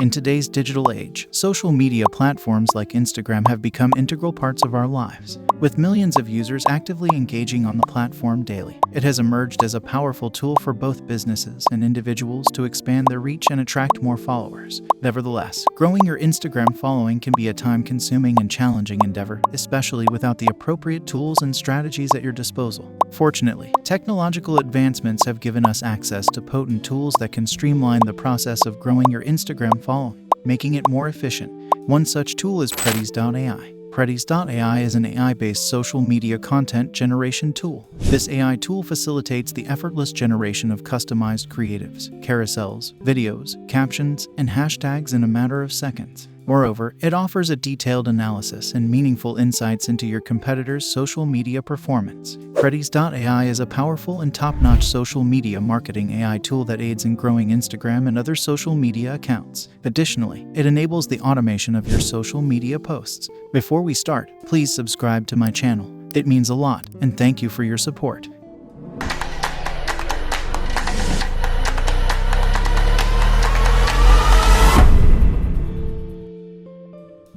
In today's digital age, social media platforms like Instagram have become integral parts of our lives. With millions of users actively engaging on the platform daily, it has emerged as a powerful tool for both businesses and individuals to expand their reach and attract more followers. Nevertheless, growing your Instagram following can be a time-consuming and challenging endeavor, especially without the appropriate tools and strategies at your disposal. Fortunately, technological advancements have given us access to potent tools that can streamline the process of growing your Instagram following, making it more efficient. One such tool is predis.ai. Predis.ai is an AI-based social media content generation tool. This AI tool facilitates the effortless generation of customized creatives, carousels, videos, captions, and hashtags in a matter of seconds. Moreover, it offers a detailed analysis and meaningful insights into your competitors' social media performance. Predis.ai is a powerful and top-notch social media marketing AI tool that aids in growing Instagram and other social media accounts. Additionally, it enables the automation of your social media posts. Before we start, please subscribe to my channel. It means a lot, and thank you for your support.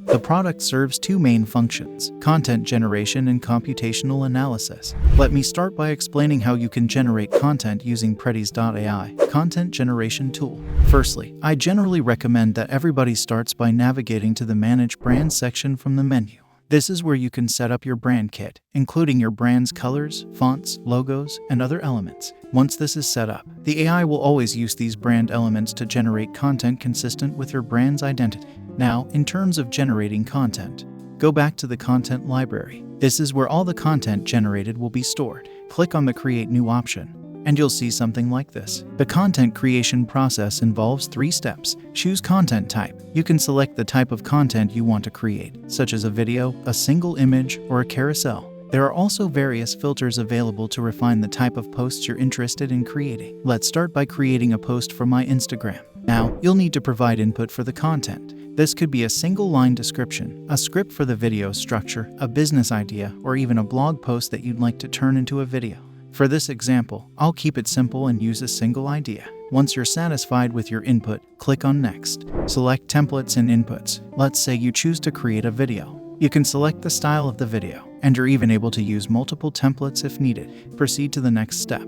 The product serves two main functions: content generation and computational analysis. Let me start by explaining how you can generate content using predis.ai, content generation tool. Firstly, I generally recommend that everybody starts by navigating to the Manage Brand section from the menu. This is where you can set up your brand kit, including your brand's colors, fonts, logos, and other elements. Once this is set up, the AI will always use these brand elements to generate content consistent with your brand's identity. Now, in terms of generating content, go back to the content library. This is where all the content generated will be stored. Click on the Create New option, and you'll see something like this. The content creation process involves 3 steps. Choose content type. You can select the type of content you want to create, such as a video, a single image, or a carousel. There are also various filters available to refine the type of posts you're interested in creating. Let's start by creating a post for my Instagram. Now, you'll need to provide input for the content. This could be a single-line description, a script for the video structure, a business idea, or even a blog post that you'd like to turn into a video. For this example, I'll keep it simple and use a single idea. Once you're satisfied with your input, click on Next. Select Templates and Inputs. Let's say you choose to create a video. You can select the style of the video, and you're even able to use multiple templates if needed. Proceed to the next step.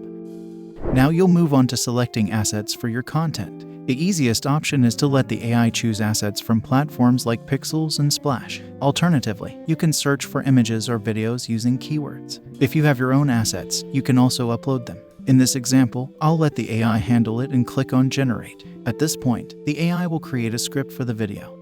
Now you'll move on to selecting assets for your content. The easiest option is to let the AI choose assets from platforms like Pixels and Splash. Alternatively, you can search for images or videos using keywords. If you have your own assets, you can also upload them. In this example, I'll let the AI handle it and click on Generate. At this point, the AI will create a script for the video,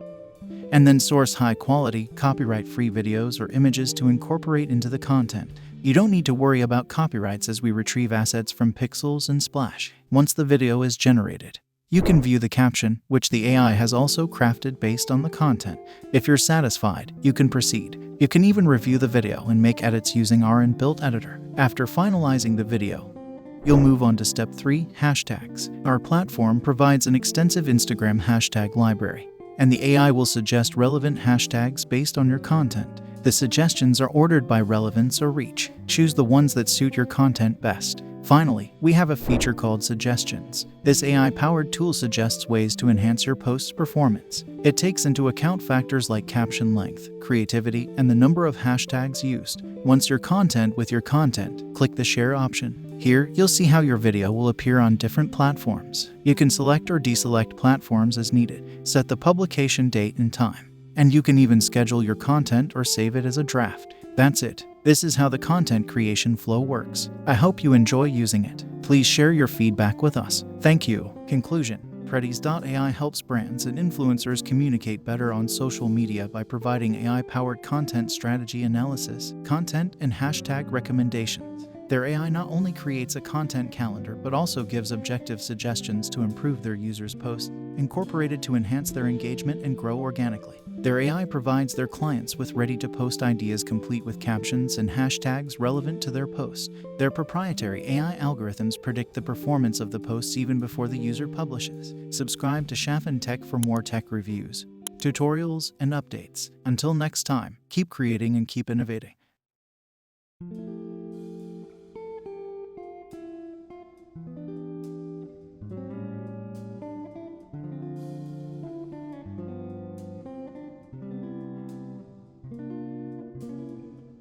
and then source high-quality, copyright-free videos or images to incorporate into the content. You don't need to worry about copyrights as we retrieve assets from Pixels and Splash. Once the video is generated, you can view the caption, which the AI has also crafted based on the content. If you're satisfied, you can proceed. You can even review the video and make edits using our inbuilt editor. After finalizing the video, you'll move on to step 3, hashtags. Our platform provides an extensive Instagram hashtag library, and the AI will suggest relevant hashtags based on your content. The suggestions are ordered by relevance or reach. Choose the ones that suit your content best. Finally, we have a feature called Suggestions. This AI-powered tool suggests ways to enhance your post's performance. It takes into account factors like caption length, creativity, and the number of hashtags used. Once you're content with your content, click the Share option. Here, you'll see how your video will appear on different platforms. You can select or deselect platforms as needed, set the publication date and time, and you can even schedule your content or save it as a draft. That's it. This is how the content creation flow works. I hope you enjoy using it. Please share your feedback with us. Thank you. Conclusion: predis.ai helps brands and influencers communicate better on social media by providing AI-powered content strategy analysis, content and hashtag recommendations. Their AI not only creates a content calendar but also gives objective suggestions to improve their users' posts, incorporated to enhance their engagement and grow organically. Their AI provides their clients with ready-to-post ideas complete with captions and hashtags relevant to their posts. Their proprietary AI algorithms predict the performance of the posts even before the user publishes. Subscribe to Shafin Tech for more tech reviews, tutorials, and updates. Until next time, keep creating and keep innovating.